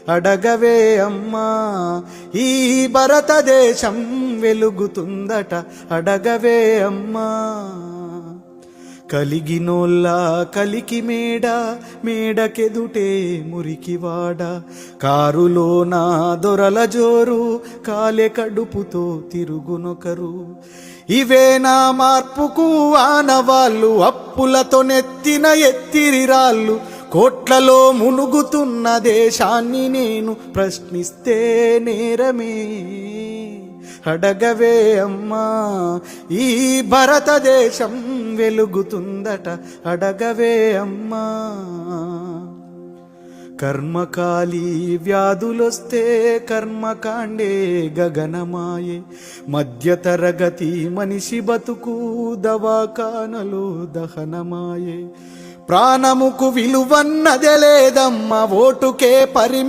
అడగవే అమ్మా, ఈ భారతదేశం వెలుగుతుందట అడగవే అమ్మా. కలిగినోళ్ళ కలికి మేడ, మేడకెదుటే మురికివాడ, కారులోన దొరల జోరు, కాలే కడుపుతో తిరుగునొకరు. ఇవే నా మార్పుకు ఆనవాళ్ళు, అప్పులతో నెత్తిన ఎత్తిరిరాళ్ళు, కోట్లలో మునుగుతున్న దేశాన్ని నేను ప్రశ్నిస్తే నేరమే. అడగవే అమ్మా, ఈ భారతదేశం వెలుగుతుందట అడగవే అమ్మా. కర్మకాలి వ్యాధులొస్తే కర్మకాండే గగనమాయే, మధ్యతరగతి మనిషి బతుకు దవాఖానలో దహనమాయే. ప్రాణముకు విలువన్నదే లేదమ్మ, ఓటుకే పరిమి